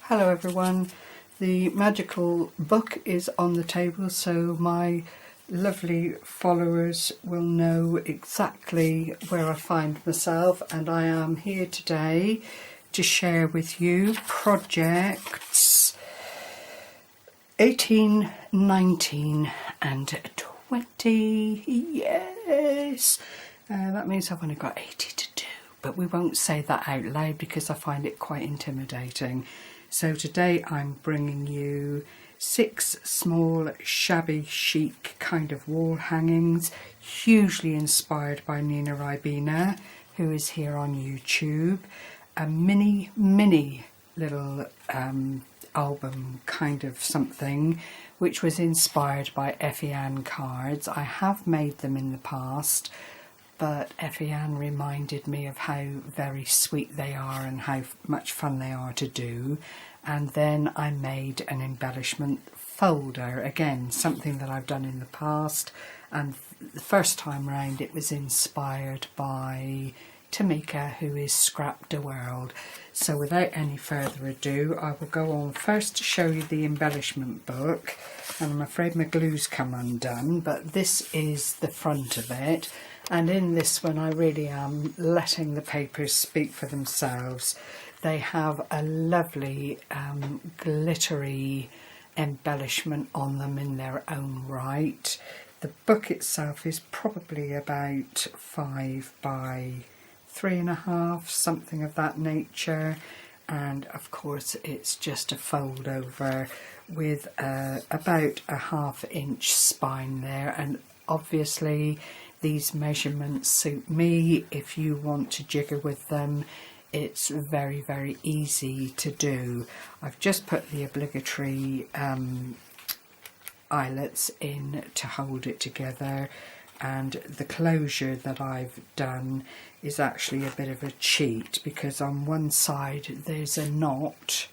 Hello everyone, the magical book is on the table so my lovely followers will know exactly where I find myself, and I am here today to share with you projects 18, 19 and 20. Yes, that means I've only got 80 to do, but we won't say that out loud because I find it quite intimidating. So today I'm bringing you 6 small shabby chic kind of wall hangings, hugely inspired by Nina Ribena, who is here on YouTube. A mini little album kind of something, which was inspired by Effie Ann cards. I have made them in the past, but Effie Ann reminded me of how very sweet they are and how much fun they are to do. And then I made an embellishment folder, again something that I've done in the past, and the first time round it was inspired by Tamika, who is Scrap the World. So without any further ado, I will go on first to show you the embellishment book, and I'm afraid my glue's come undone, but this is the front of it. And in this one I really am letting the papers speak for themselves. They have a lovely glittery embellishment on them in their own right. The book itself is probably about 5 by 3.5, something of that nature. And of course it's just a fold over with about a 1/2 inch spine there, and obviously these measurements suit me. If you want to jigger with them, it's very easy to do. I've just put the obligatory eyelets in to hold it together, and the closure that I've done is actually a bit of a cheat, because on one side there's a knot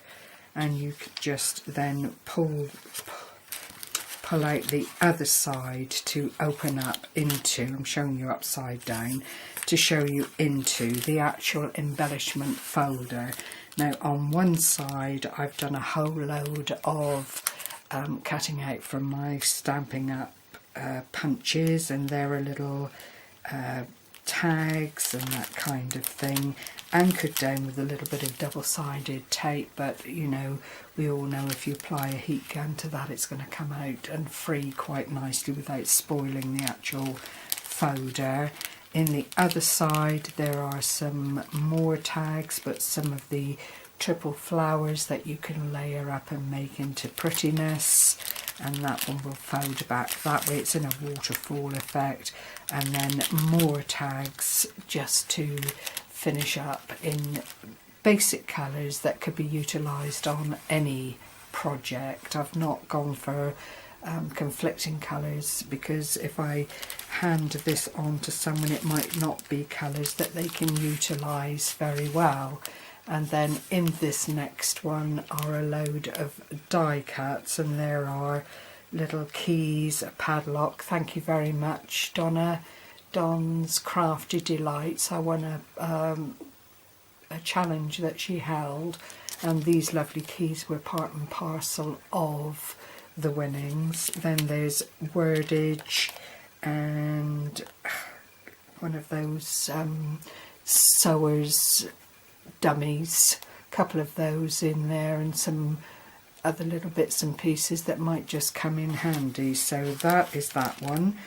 and you could just then pull out the other side to open up into, I'm showing you upside down, to show you into the actual embellishment folder. Now on one side I've done a whole load of cutting out from my Stampin' Up punches, and there are little tags and that kind of thing, anchored down with a little bit of double-sided tape, but you know, we all know if you apply a heat gun to that it's going to come out and free quite nicely without spoiling the actual folder. In the other side there are some more tags, but some of the triple flowers that you can layer up and make into prettiness, and that one will fold back that way. It's in a waterfall effect. And then more tags just to finish up in basic colours that could be utilised on any project. I've not gone for conflicting colours, because if I hand this on to someone it might not be colours that they can utilise very well. And then in this next one are a load of die cuts, and there are little keys, a padlock. Thank you very much, Donna. Don's Crafty Delights. I won a challenge that she held, and these lovely keys were part and parcel of the winnings. Then there's wordage and one of those sewers dummies, a couple of those in there, and some other little bits and pieces that might just come in handy. So that is that one.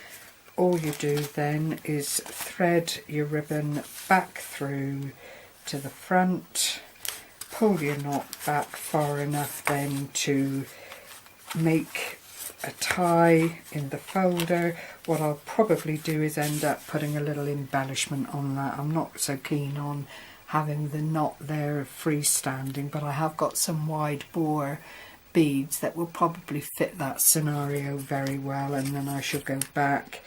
All you do then is thread your ribbon back through to the front, pull your knot back far enough then to make a tie in the folder. What I'll probably do is end up putting a little embellishment on that. I'm not so keen on having the knot there freestanding, but I have got some wide bore beads that will probably fit that scenario very well, and then I shall go back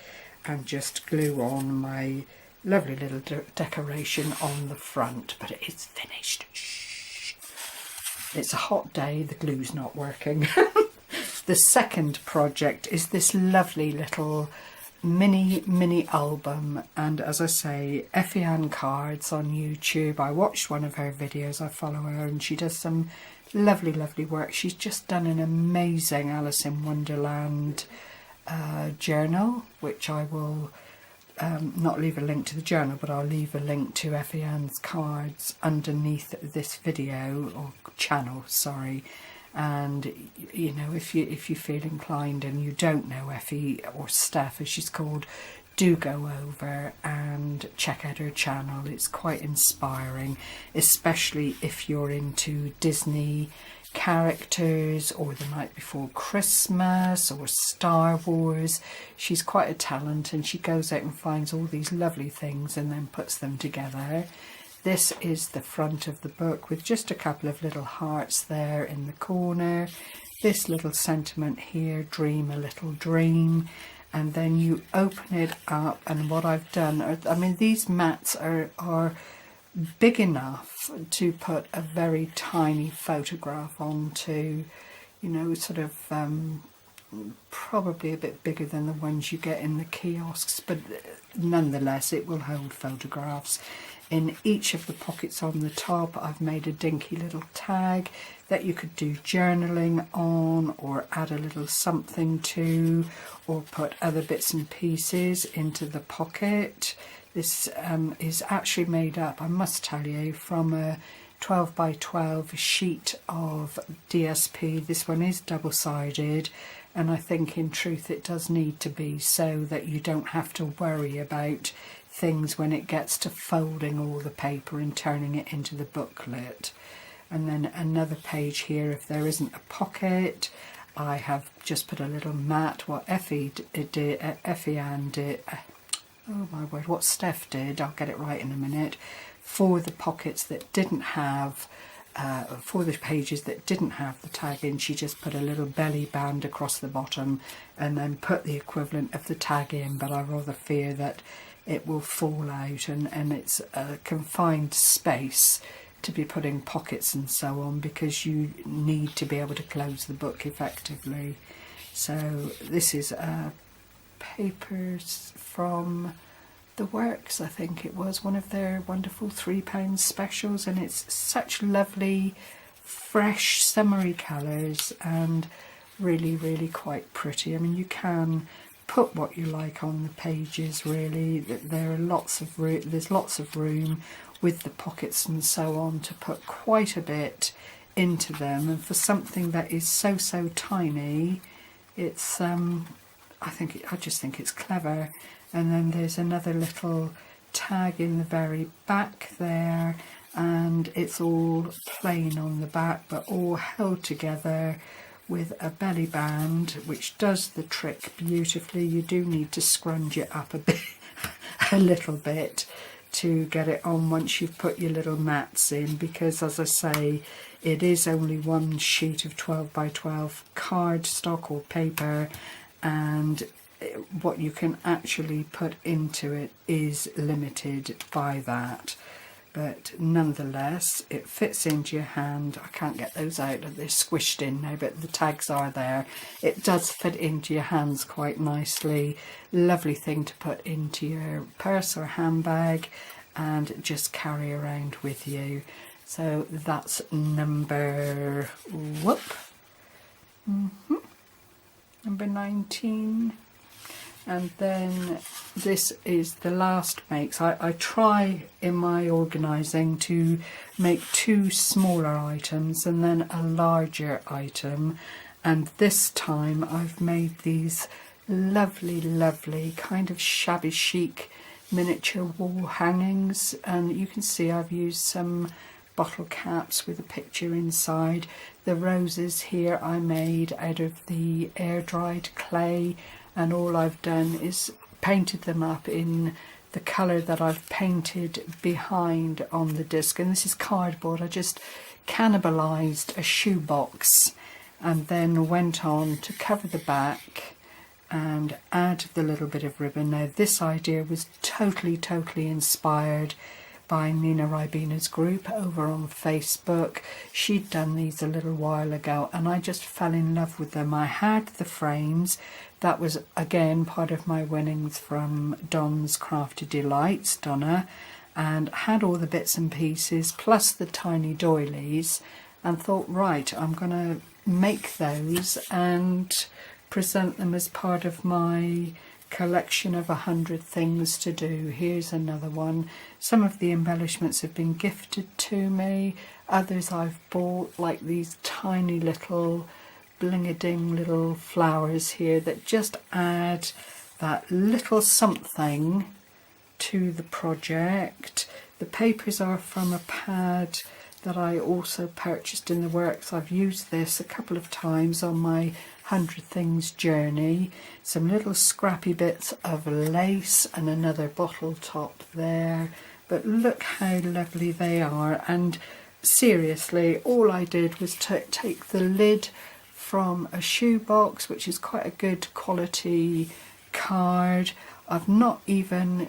and just glue on my lovely little decoration on the front. But it's finished. Shh. It's a hot day, the glue's not working. The second project is this lovely little mini album, and as I say, Effie Ann Cards on YouTube. I watched one of her videos, I follow her, and she does some lovely work. She's just done an amazing Alice in Wonderland journal, which I will not leave a link to the journal, but I'll leave a link to Effie Ann's cards underneath this video, or channel, sorry. And you know, if you feel inclined and you don't know Effie, or Steph as she's called, do go over and check out her channel. It's quite inspiring, especially if you're into Disney characters, or The Night Before Christmas, or Star Wars. She's quite a talent, and she goes out and finds all these lovely things and then puts them together. This is the front of the book with just a couple of little hearts there in the corner. This little sentiment here, dream a little dream. And then you open it up, and what I've done, I mean, these mats are big enough to put a very tiny photograph onto, you know, sort of probably a bit bigger than the ones you get in the kiosks, but nonetheless it will hold photographs. In each of the pockets on the top, I've made a dinky little tag that you could do journaling on, or add a little something to, or put other bits and pieces into the pocket. This is actually made up, I must tell you, from a 12 by 12 sheet of DSP. This one is double-sided, and I think in truth it does need to be, so that you don't have to worry about things when it gets to folding all the paper and turning it into the booklet. And then another page here, if there isn't a pocket, I have just put a little mat. What Effie Ann did, oh my word, what Steph did, I'll get it right in a minute, for the pockets that didn't have, for the pages that didn't have the tag in, she just put a little belly band across the bottom and then put the equivalent of the tag in, but I rather fear that it will fall out, and it's a confined space to be putting pockets and so on, because you need to be able to close the book effectively. So this is papers from The Works, I think it was, one of their wonderful £3 specials, and it's such lovely fresh summery colours and really quite pretty. I mean, you can put what you like on the pages, really. There are there's lots of room with the pockets and so on to put quite a bit into them, and for something that is so tiny, it's I just think it's clever. And then there's another little tag in the very back there, and it's all plain on the back but all held together with a belly band, which does the trick beautifully. You do need to scrunch it up a bit, a little bit, to get it on once you've put your little mats in, because as I say, it is only one sheet of 12 by 12 cardstock or paper, and what you can actually put into it is limited by that. But nonetheless, it fits into your hand. I can't get those out, they're squished in now, but the tags are there. It does fit into your hands quite nicely. Lovely thing to put into your purse or handbag and just carry around with you. So that's number, number 19. And then this is the last makes. I try in my organising to make 2 smaller items and then a larger item, and this time I've made these lovely kind of shabby chic miniature wall hangings, and you can see I've used some bottle caps with a picture inside. The roses here I made out of the air dried clay, and all I've done is painted them up in the colour that I've painted behind on the disc. And this is cardboard. I just cannibalised a shoebox and then went on to cover the back and add the little bit of ribbon. Now this idea was totally inspired by Nina Ribina's group over on Facebook. She'd done these a little while ago and I just fell in love with them. I had the frames. That was again part of my winnings from Don's Crafty Delights, Donna, and had all the bits and pieces plus the tiny doilies, and thought, right, I'm going to make those and present them as part of my collection of 100 things to do. Here's another one. Some of the embellishments have been gifted to me, others I've bought, like these tiny little bling-a-ding little flowers here that just add that little something to the project. The papers are from a pad that I also purchased in the works. I've used this a couple of times on my 100 Things journey. Some little scrappy bits of lace and another bottle top there, but look how lovely they are. And seriously, all I did was take the lid from a shoebox, which is quite a good quality card. I've not even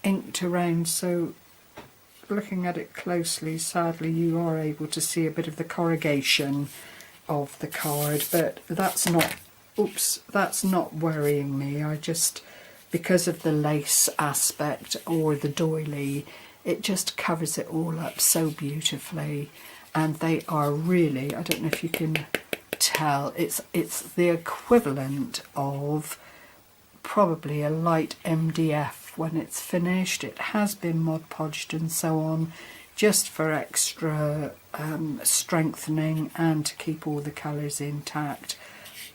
inked around, so looking at it closely, sadly you are able to see a bit of the corrugation of the card, but that's not worrying me. I just, because of the lace aspect or the doily, it just covers it all up so beautifully. And they are really, I don't know if you can tell, it's the equivalent of probably a light MDF when it's finished. It has been Mod Podged and so on, just for extra strengthening and to keep all the colours intact.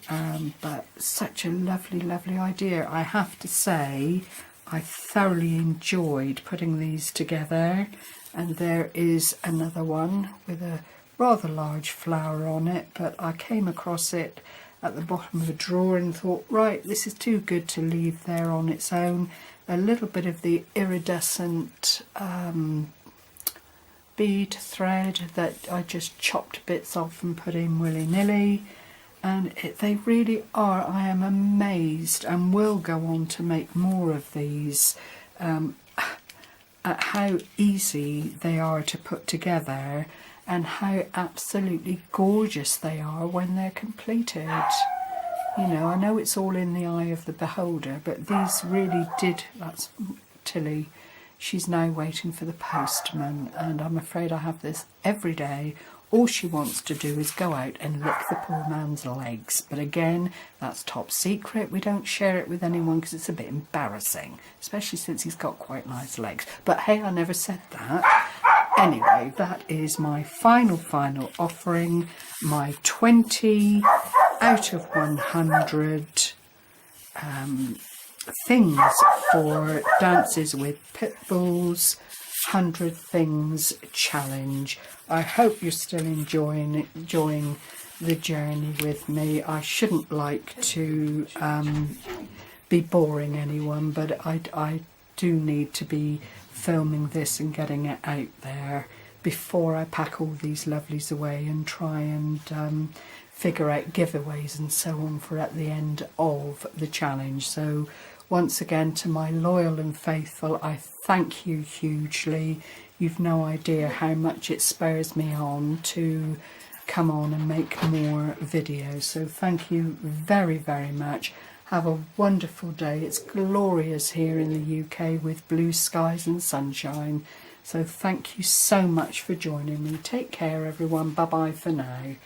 But such a lovely idea. I have to say, I thoroughly enjoyed putting these together. And there is another one with a rather large flower on it, but I came across it at the bottom of a drawer and thought, right, this is too good to leave there on its own. A little bit of the iridescent bead thread that I just chopped bits off and put in willy-nilly, and they really are, I am amazed, and will go on to make more of these, at how easy they are to put together and how absolutely gorgeous they are when they're completed. You know, I know it's all in the eye of the beholder, but these really did. That's Tilly. She's now waiting for the postman, and I'm afraid I have this every day. All she wants to do is go out and lick the poor man's legs. But again, that's top secret. We don't share it with anyone because it's a bit embarrassing, especially since he's got quite nice legs. But hey, I never said that. Anyway, that is my final offering, my 20 out of 100 things for Dances with Pitbulls 100 Things Challenge. I hope you're still enjoying the journey with me. I shouldn't like to be boring anyone, but I do need to be filming this and getting it out there before I pack all these lovelies away and try and figure out giveaways and so on for at the end of the challenge. So once again, to my loyal and faithful, I thank you hugely. You've no idea how much it spurs me on to come on and make more videos. So thank you very much. Have a wonderful day. It's glorious here in the UK with blue skies and sunshine. So thank you so much for joining me. Take care, everyone. Bye-bye for now.